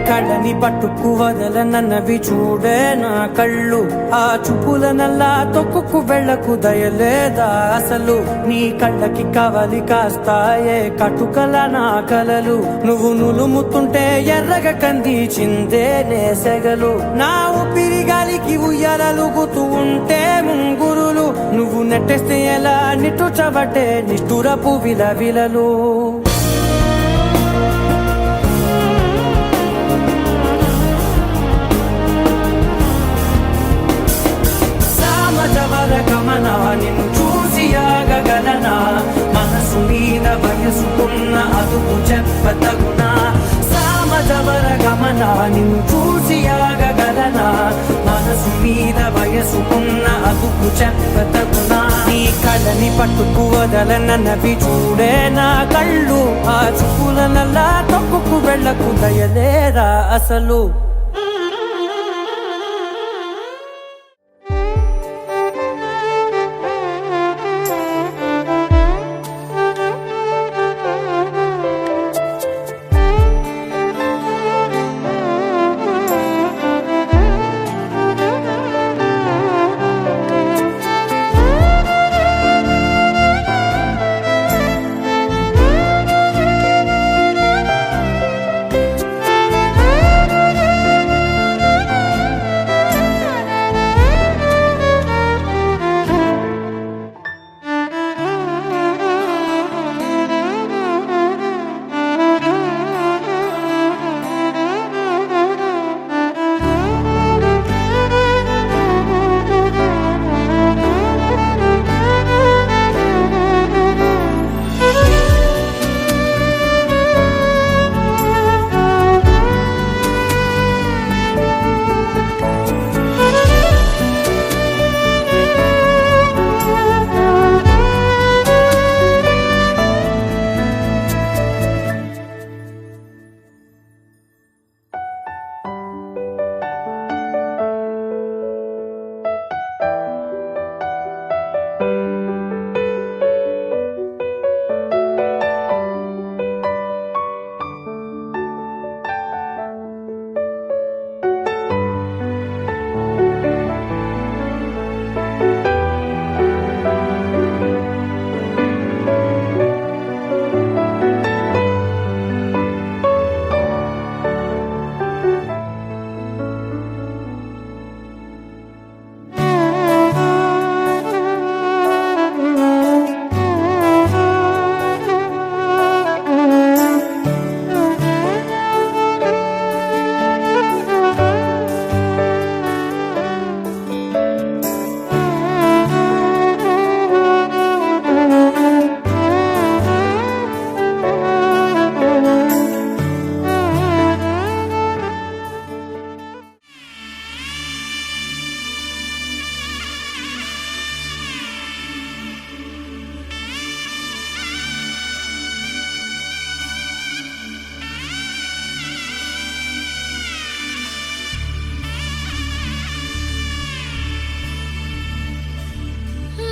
కళ్ళని పట్టుకు వదలనన్నవి చూడే నా కళ్ళు, ఆ చూపుల నల్లా తొక్కుకు వెళ్ళకు దయలేదా అసలు. నీ కళ్ళకి కవలి కాస్తాయే కటుకల నా కలలు, నువ్వు నులుముతుంటే ఎర్రగ కంది చిందే నేసెగలు. నా ఊపిరి గాలికి ఉయ్యాలలుగుతూ ఉంటే ముంగురులు, నువ్వు నెట్టేస్తే ఎలా నిట్టుచబట్టే నిష్ఠురపు విలవిలలు. గమనా నిన్ను చూసి ఆగగలనా, మనసు మీద వయసుకున్న అదుపు చెప్పతగునా. సామజవర గమనా నిన్ను చూసి ఆగగలనా, మనసు మీద వయసుకున్న అదుపు చెప్పతగునా. నీ కళ్ళని పట్టుకు వదలనన్నవి చూడే నా కళ్ళు, ఆ చూపుల నల్లా తొక్కుకు వెళ్ళకు దయలేరా అసలు.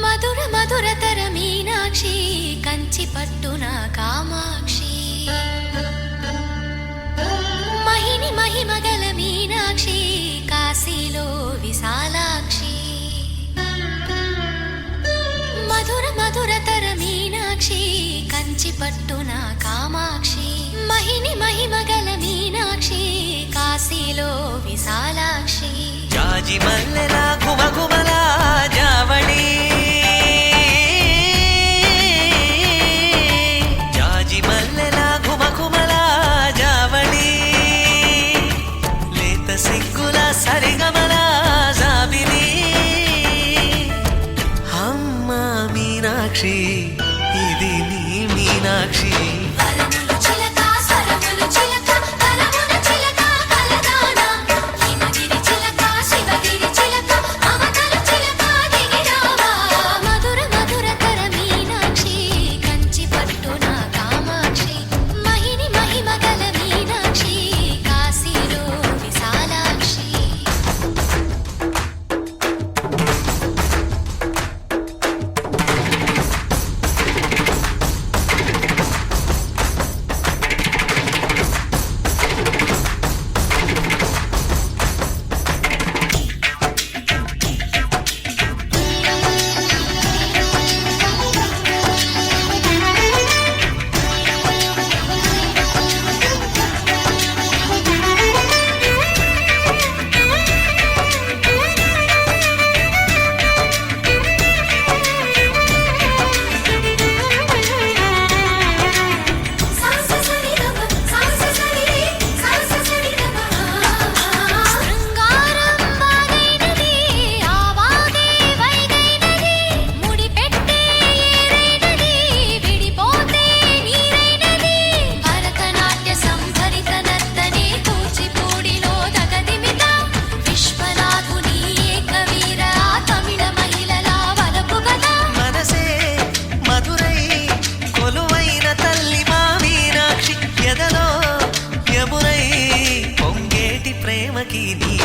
మధుర మధురతర మీనాక్షి, కంచి పట్టున కామాక్షి, మహిని మహిమగల మీనాక్షి, కాశీలో విశాలాక్షి. మధుర మధురతర మీనాక్షి, కంచి పట్టున కామాక్షి, మహిని మహిమగల మీనాక్షి, కాశీలో విశాలాక్షి. జాజి మల్లెలా కుమకుమలా జావళి, జాజి మల్లెలా కుమకుమలా జావళి, లేత సిగ్గుల సరిగమల జాబిలి. అమ్మా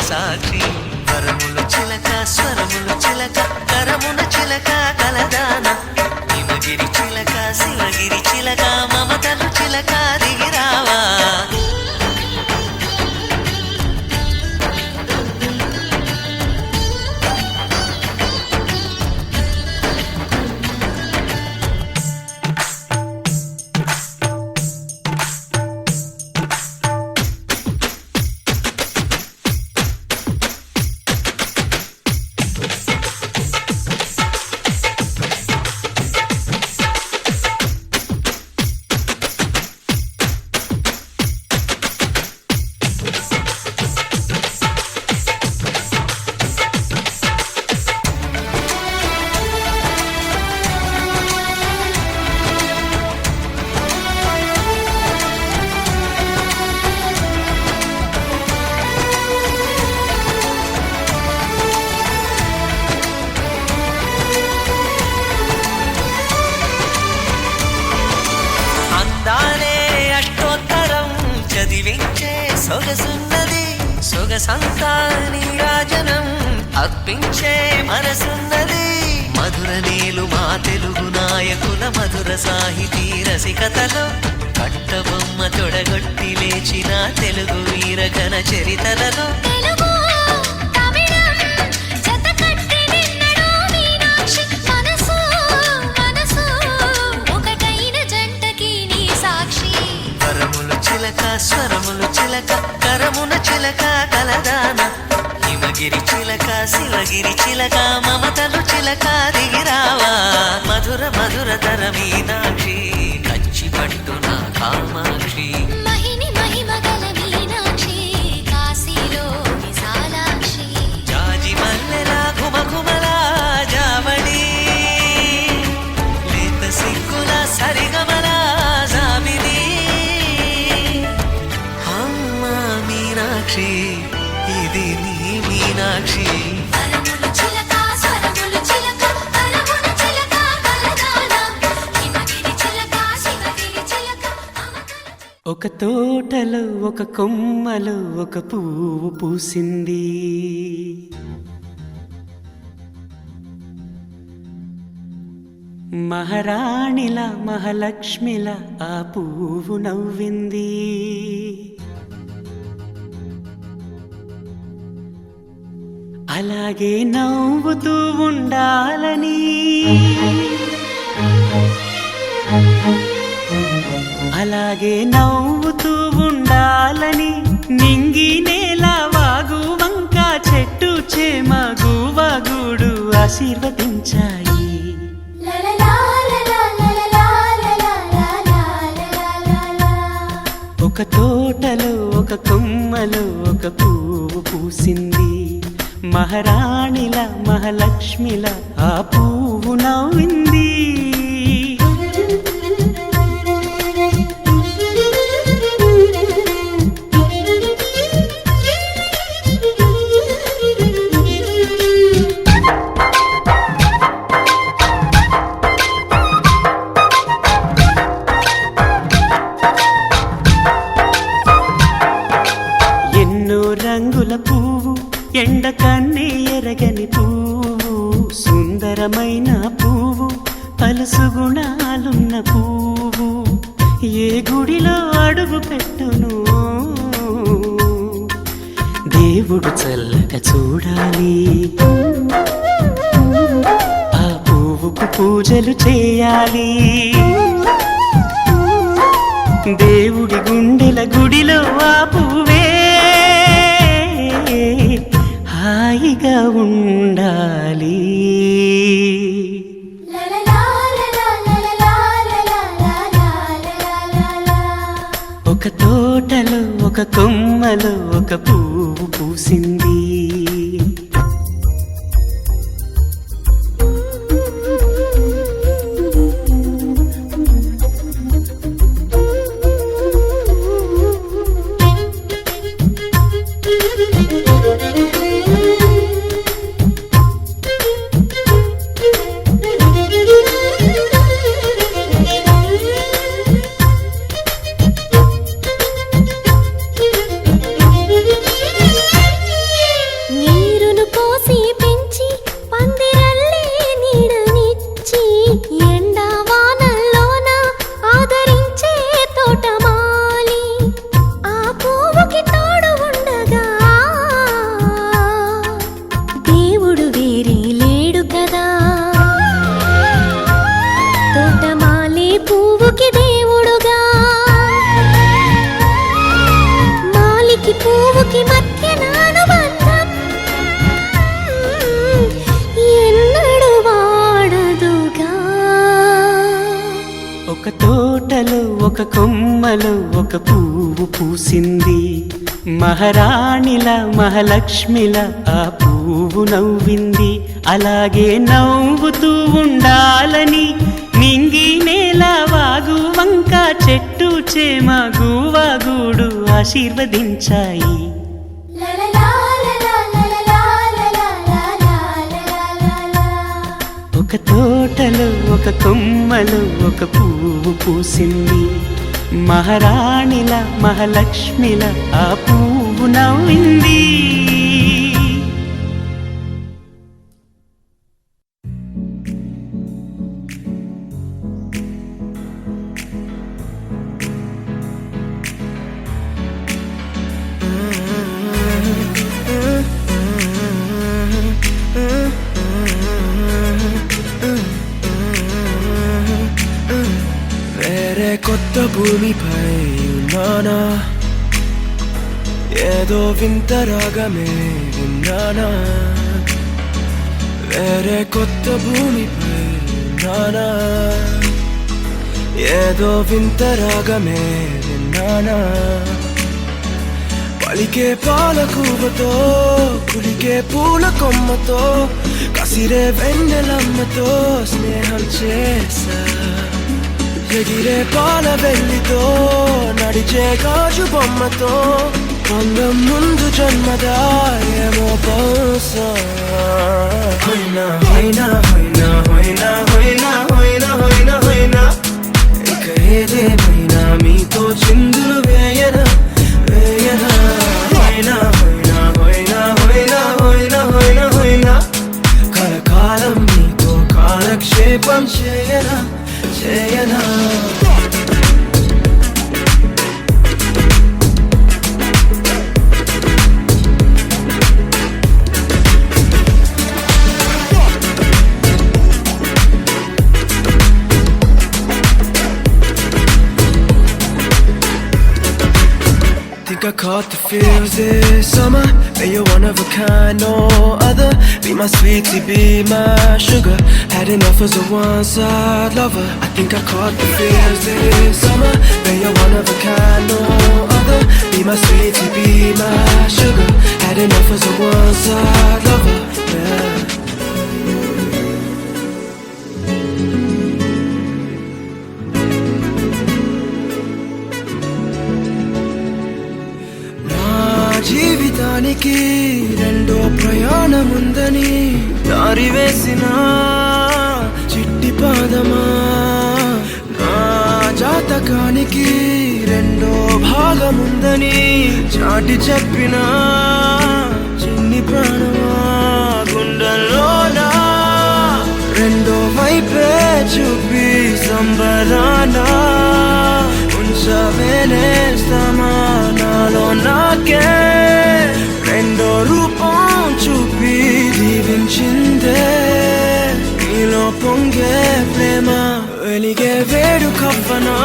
సాక్షి వరములు చిలక స్వరములు చిలక కరమున చిలక కలదాన హిమగిరి చిలక శివగిరి చిలక మమతలు చిలక దిగిరావా సొగసున్నది సొగసంతా నీరాజనం అర్పించే మనసున్నది మధుర నేలు మా తెలుగు నాయకుల మధుర సాహితీ రసికతలో కట్టబొమ్మ తొడగొట్టి లేచిన తెలుగు వీరగణ చరితలలో స్వరములు చిలక కరమున చిలక కలదాన హిమగిరి చిలక శివగిరి చిలక మమతలు చిలక దిగిరావా మధుర మధుర తర మీనాక్షి కంచి పట్టున కామాక్షి మహిని మహిమగల మీనాక్షి కాశీలో విశాలాక్షి జాజి మల్లెలా ఘుమఘుమలా జావళి లేత సిగ్గుల సరిగమలా జాబిలి మీనాక్షి ఇది నీ మీనాక్షి వరములు చిలక స్వరములు చిలక కరమున చిలక కలదాన హిమగిరి చిలక శివగిరి చిలక ఒక తోటలో ఒక కొమ్మలో ఒక పువ్వు పూసింది మహారాణిలా మహాలక్ష్మిలా ఆ పువ్వు నవ్వింది అలాగే నవ్వుతూ ఉండాలని అలాగే నవ్వుతూ ఉండాలని నింగి నేల వాగు వంక చెట్టు చేమ గువగూడు ఆశీర్వదించాయి ఒక తోటలో ఒక కొమ్మలో ఒక పువ్వు పూసింది మహారాణిల మహాలక్ష్మిల ఆ పువ్వు నవ్వింది ఎన్నో రంగుల పువ్వు ఎండ కన్నే ఎరగని పువ్వు సుందరమైన పువ్వు పలుసు గుణాలున్న పువ్వు ఏ గుడిలో అడుగు పెట్టును దేవుడు చల్లగా చూడాలి ఆ పువ్వుకు పూజలు చేయాలి దేవుడి గుండెల గుడిలో ఆ పువ్వే హాయిగా ఉండాలి ఒక తోటలో ఒక కొమ్మలో ఒక పువ్వు పూసింది ఒక పువ్వు పూసింది. మహారాణిల మహాలక్ష్మిల ఆ పువ్వు నవ్వింది. అలాగే నవ్వుతూ ఉండాలని నింగి నేల వాగు వంక చెట్టు చేమ గువాగూడు ఆశీర్వదించాయి. ఒక తోటలో ఒక కొమ్మలో ఒక పువ్వు పూసింది. మహారాణిల మహాలక్ష్మిల ఆ పువ్వు నవ్వింది. వేరే కొత్త భూమిపై ఉన్నానా, ఏదో వింత రాగమే విన్నానా. వేరే కొత్త భూమిపై ఉన్నానా, ఏదో వింత రాగమే విన్నానా. పలికే పాలకూవతో కులికే పూల కొమ్మతో కసిరే వెన్నెలమ్మతో స్నేహం చేసా. ఎగిరే పాల వెల్లితో నడిచే గాజు బొమ్మతో అందం ముందు జన్మదా ఏమో బహుశా. హోయినా హోయినా హోయినా హోయినా హోయినా హోయినా హోయినా హోయినా ఇక ఏదేమైనా మీతో చిందులు వేయనా వేయనా. హోయినా హోయినా హోయినా హోయినా హోయినా హోయినా హోయినా కలకాలం మీతో కాలక్షేపం చేయనా చేయనా. Think I caught the feels this summer. But you're one of a kind, no other. Be my sweetie, be my sugar. Had enough as a one-side lover. I think I caught the feels this summer. But you're one of a kind, no other. Be my sweetie, be my sugar. Had enough as a one-side lover. Yeah. జీవితానికి రెండో ప్రయాణముందని దారి వేసిన చిట్టి పాదమా. నా జాతకానికి రెండో భాగముందని చాటి చెప్పిన చిన్ని ప్రాణమా. గుండెల్లోనా రెండో వైపే చూపి సంబరానా ఉంచవేనేస్తామా నాలో నాకే. రెండో రూపం చూపి దీవించిందే నీలో పొంగే ప్రేమ. వెలిగే వేడు కవ్వనా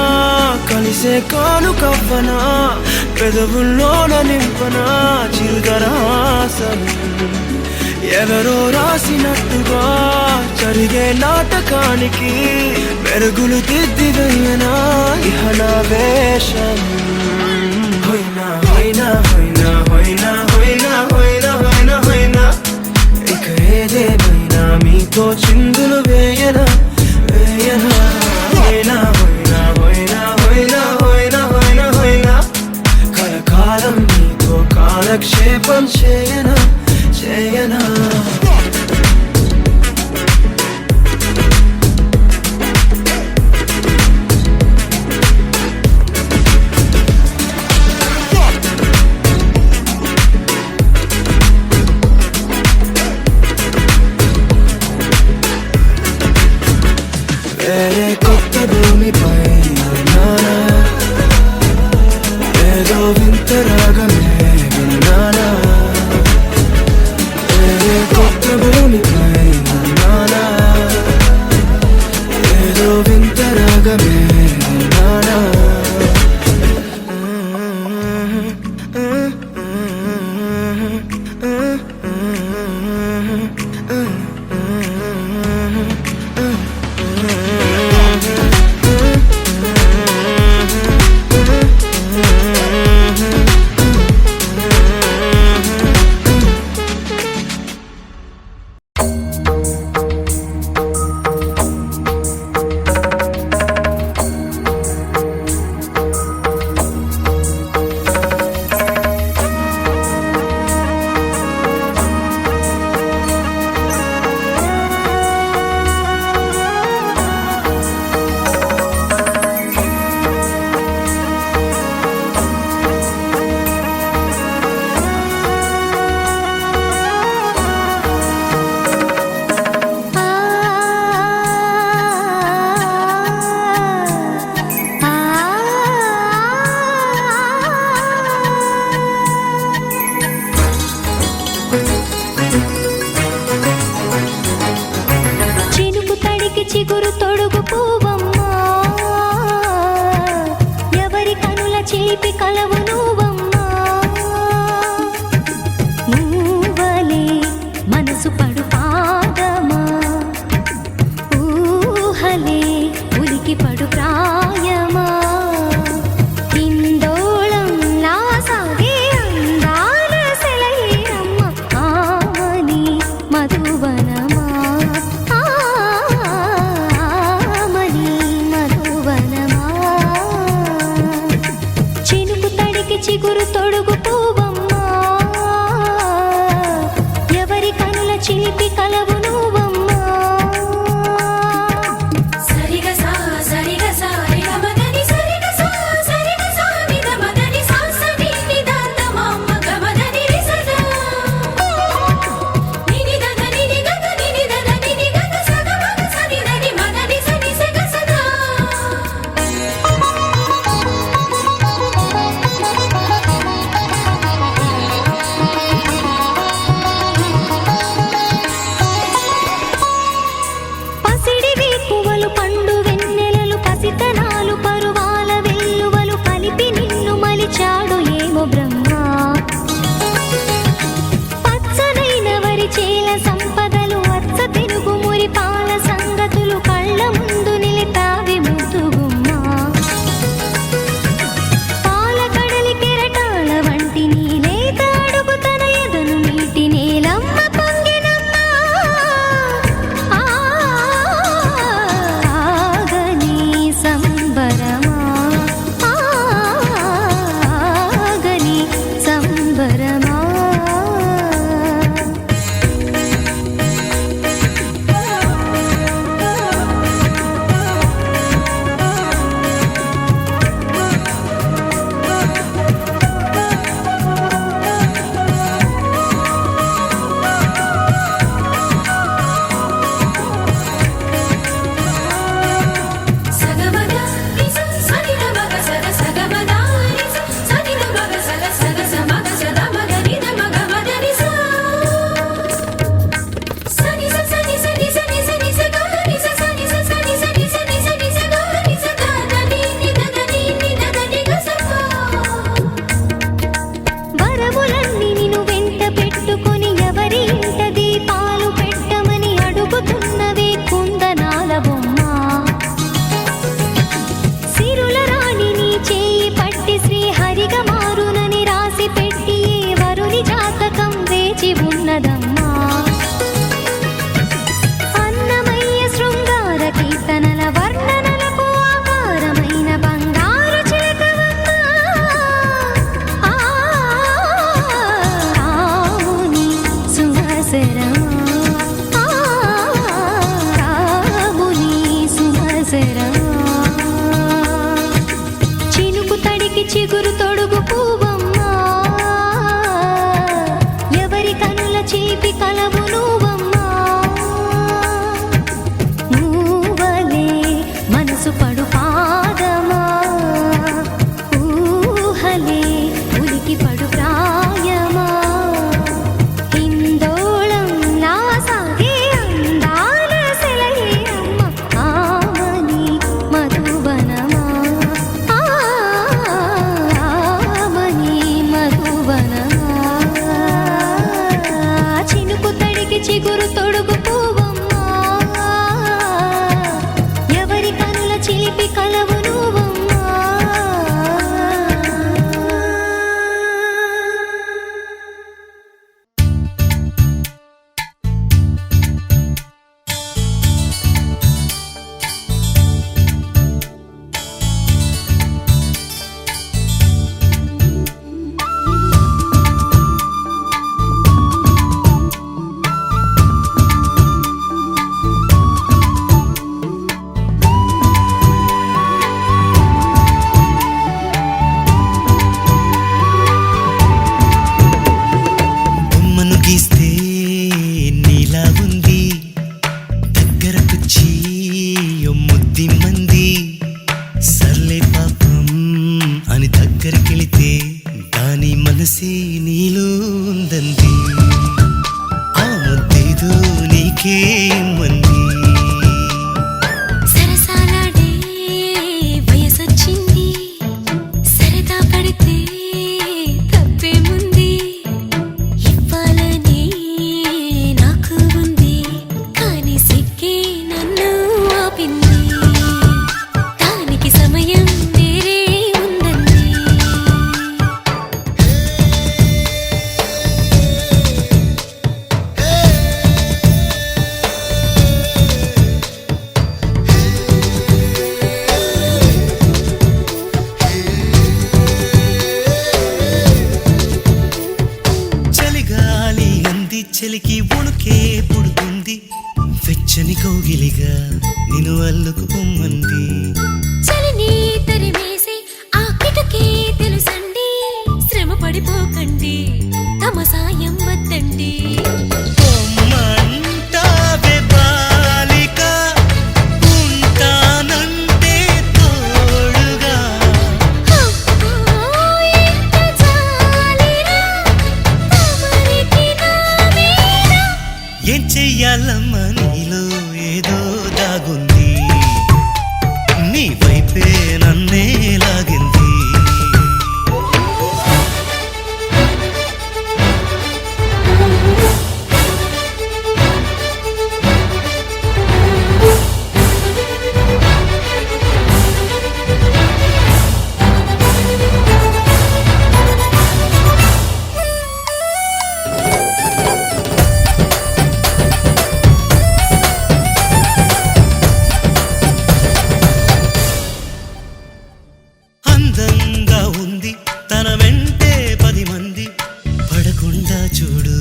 కలిసే కాను కవ్వనా పెదవుల్లోన నింపనా చిరుదరహాసం. ఎవరో రాసినట్టుగా జరిగే నాటకానికి మెరుగులు దిద్దివేయనా ఇహ నా వేషం. హోయినా హోయినా హోయినా హోయినా హోయినా హోయినా హోయినా హోయినా ఇక ఏదేమైనా మీతో చిందులు వేయనా వేయనా. హోయినా హోయినా హోయినా హోయినా హోయినా హోయినా హోయినా కలకాలం మీతో కాలక్షేపం చేయనా చేయనా. వేరే కొత్త భూమిపై ఉన్నానా, ఏదో వింత రాగమే విన్నానా. వేరే కొత్త భూమిపై ఉన్నానా, ఏదో వింత రాగమే విన్నానా. చిగురు తొడుగు పువ్వమ్మా ఎవరి కనుల చిలిపి కలవు నువ్వమ్మా నువ్వలే మనసు పడు పాదమా ఊహలే ఉలికి పడు ప్రాయమా ఇందోళంలా సాగే అందాల సెలయేరమ్మ ఆమని మధువనమా ఆమని మధువనమా చినుకు తడికి చిగురు తొడుగు పువ్వమ్మా ఎవరి కనుల చిలిపి కలవు నువ్వమ్మా సరిగా సా సరిగా సా రిగా మదని సరిగా సా సరిగా సా నిద మదని సా సని నిదాంత మమ్మ గమదని రిసదా నిని దద నిని గద నిని దద నిని గద సద మగ సని దని మదని సని సగ సదా పసిడి వేకువలు పండు వెన్నెలలు పసితనాలు పరువాల వెల్లువలు కలిపి నిన్ను మలిచాడు ఏమో బ్రహ్మ పచ్చనైన వరి చేల సంపదలు అచ్చ తిరుగు మురి పాల సంగతులు కళ్ళ ముందు నిలిపావి ముద్దుగుమ్మా పాల కడలి కెరటాల వంటి నీలేత అడుగు తన ఎదను నీటి నేలమ్మ పొంగినమ్మా ఆగని సంబరమా ఆగని సంబరమా సగమద నిస సని ద మగ సగ సగమద నిస సని ద మగ సగ సగ సమగ సద మగ నిద మగ మదని సా సని స సని సని సని సని స గ ని స సని స సని సని సని సని స గ ని స ద ద ని ని ద ద ని ని ద ద ని గ స వరములన్నీ నిన్ను వెంట పెట్టుకొని ఎవరి ఇంట దీపాలు పెట్టమని అడుగుతున్నవే కుందనాల బొమ్మ సిరుల రాణి నీ చేయి పట్టి శ్రీహరిగా మారునని రాసి పెట్టి ఏ వరుని జాతకం వేచి ఉన్నదమ్మా అన్నమయ్య శృంగార కీర్తనల వర్ణనలకు ఆకారమైన బంగారు చిలకవమ్మా రాముని సుమసరమా రాముని సుమసరమా చినుకు తడికి చిగురు తొడుగు పువ్వమ్మా ఎవరి కనుల చిలిపి కలవు నువ్వమ్మా నువ్వలే మనసు పడు పాదమా ఊహలే ఉలికి పడు ప్రాయమా ఇందోళంలా సాగే అందాల సెలయేరమ్మ ఆమని మధువనమా ఆమని మధువనమా చినుకు తడికి చిగురు తొడుగు పువ్వమ్మా ఎవరి కనుల చిలిపి కలవు నువ్వమ్మా మనసే నీలో ఉందంది ఆ ముద్దేదో నీకే మంది చలికి ఉణుకే పుడుతుంది వెచ్చని కౌగిలిగా నిన్ను అల్లుకు పొమ్మంది చలిని తరిమేసి ఆ కిటకే తెలుసండి శ్రమ పడిపోకండి తమ సాయం వద్దండి పొమ్మంటావే బాలిక ఉంటానంటే తోడుగా ఎంత జాలిరా తమరికి నా మీద ఏం చెయ్యాలమ్మా నీలో ఏదో దాగుంది నీ వైపే నన్నే లాగింది అందంగా ఉంది తన వెంటే 10 మంది పడకుండా చూడు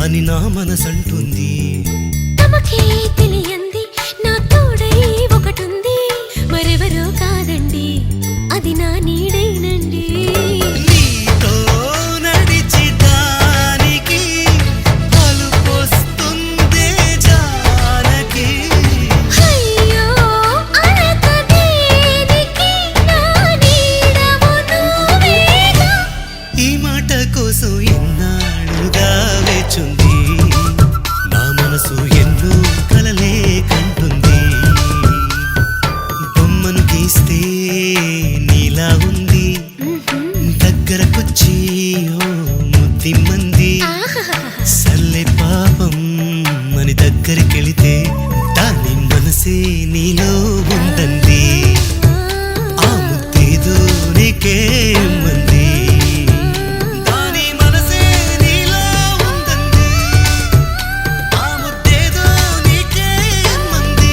అని నా మనసంటుంది తమకే తెలియంది నా తోడై ఒకటుంది మరెవరో కాదండి అది నా నీడేనండి నీతో నడిచి దానికి అలుపొస్తుందే జానకి అయ్యో అనక దేనికి నా నీడవు నువ్వేగా ఈ మాట కోసం ఎన్నాళ్ళుగా వేచుంది నా మనసు ఎన్నో కలలే కంటుంది బొమ్మను గీస్తే నీలా ఉంది దగ్గరకొచ్చి ఓ ముద్దిమ్మంది సల్లే పాపం అని దగ్గరికెళితే దాని మనసే నీలో ఉందండి ఆ ముద్దేదో నీకే ఇమ్మంది దాని మనసే నీలో ఉందండి ఆ ముద్దేదో నీకే ఇమ్మంది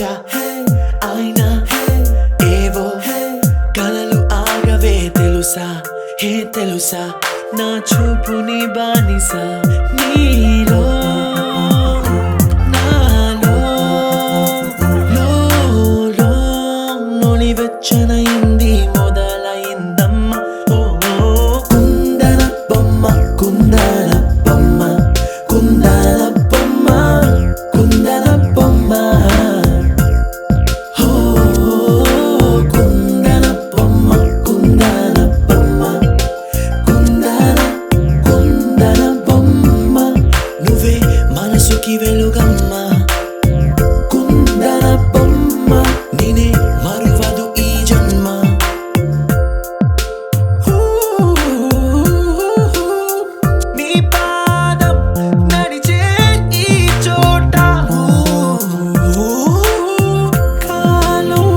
పిలిచా అయినా ఏవో కలలు ఆగవే తెలుసా తెలుసా నా చూపుని బానిస నీలో నాలో లో నొలివెచ్చనైంది మొదలైందమ్మ ఓ కుందన బొమ్మ కుందన బొమ్మ కుందన బొమ్మ కుందన బొమ్మ ఓ కుందన బొమ్మ కుందన బొమ్మ కుందన కుందన బొమ్మ నువ్వే మనసుకి వెలుగమ్మ కుందన బొమ్మ నేనే మరువదు ఈ జన్మ నీ పాదం నడిచే ఈ చోట కాలం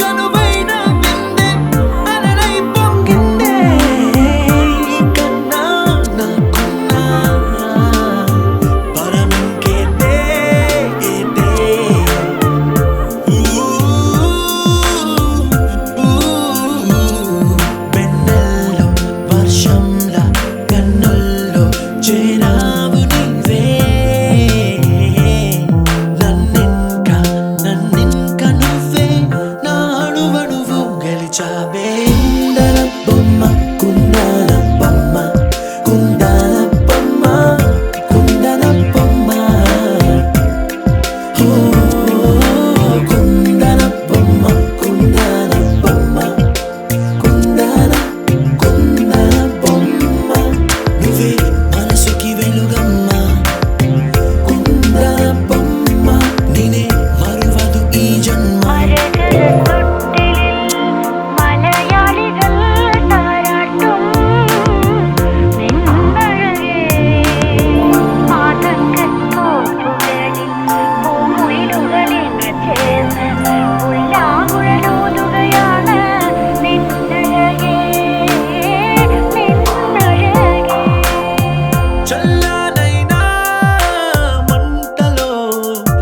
కనువైన విందే అలరై పొంగిందే కన్నా నాకున్నా పరమింకేదే వెన్నెల్లో వర్షంలా కన్నుల్లో చేరావు నీవే నన్నింక నువ్వే నా అణువణువు గెలిచావే కుందన బొమ్మ కుందన బొమ్మ కుందన బొమ్మ కుందన బొమ్మ ఓ కుందన బొమ్మ కుందన బొమ్మ కుందన కుందన బొమ్మ నువ్వే మనసుకి వెలుగమ్మ కుందన బొమ్మ నేనే మరువదు ఈ జన్మ മലയാളികൾ താരാട്ടും നിന്നഴകേ ആതങ്കത്തോപ്പുകളിൽ പൂമുയിലുകളെന്ന് ചേർന്ന് ഉല്ലാകുഴലൂതുകയാണ് നിന്നഴകേ നിന്നഴകേ చల్లనైనా మంటలో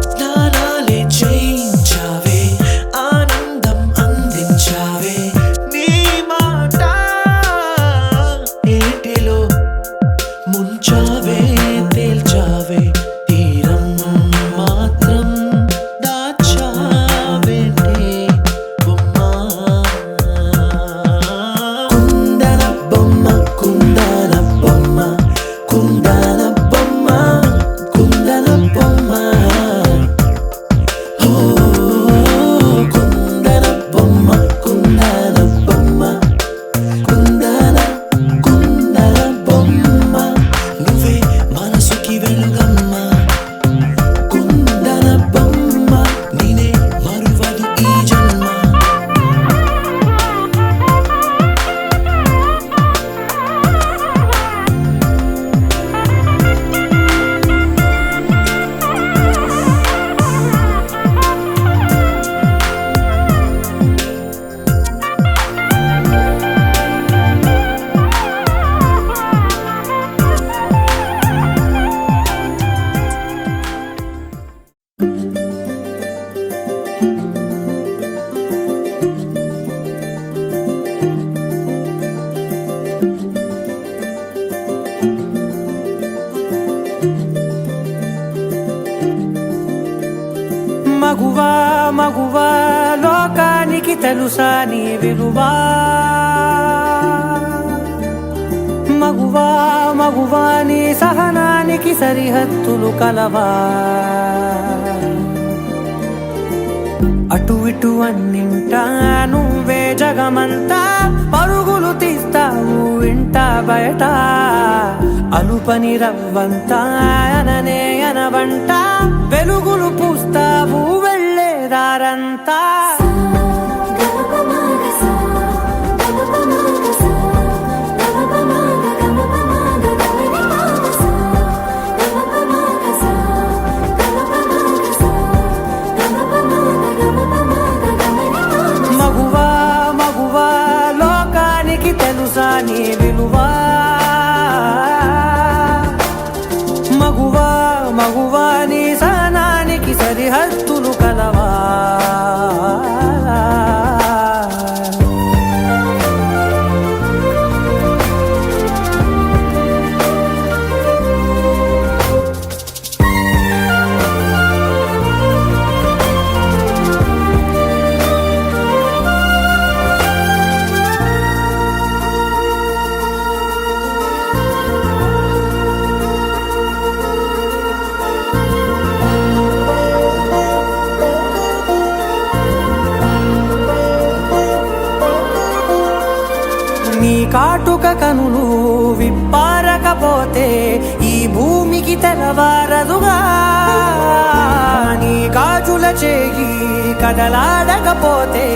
స్నానాలే చేయించావే ఆనందం అందించావే నీ మాట ఏటిలో ముంచావే తేల్చావే తీరం మాత్రం దాచావేంటే బొమ్మ కుందన బొమ్మ కుందన బొమ్మ కుందన బొమ్మ కుందన బొమ్మ ఓ కుందన బొమ్మ కుందన బొమ్మ కుందన కుందన బొమ్మ నువ్వే మనసుకి వెలుగమ్మ కుందన బొమ్మ నేనే మరువదు ఈ జన్మ మగువా మగువా లోకానికి తెలుసా నీ విలువా మగువా మగువా నీ సహనానికి సరిహద్దులు కలవా అటు ఇటు అన్నింటా నువ్వే జగమంతా పరుగులు తీస్తావు ఇంట బయట అలుపని రవ్వంతా అననే అనవంట వెలుగులు పూస్తావు వెళ్ళేదారంతా మగువా మగువా లోకానికి తెలుసా నీ విలువా మగువా మగువా నీ సహనానికి నీ కాటుక కనులు విప్పారకపోతే ఈ భూమికి తెలవారదుగా నీ గాజుల చేయి కదలాడకపోతే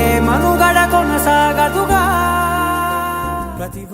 ఏ మనుగడ కొనసాగదుగా ప్రతిభ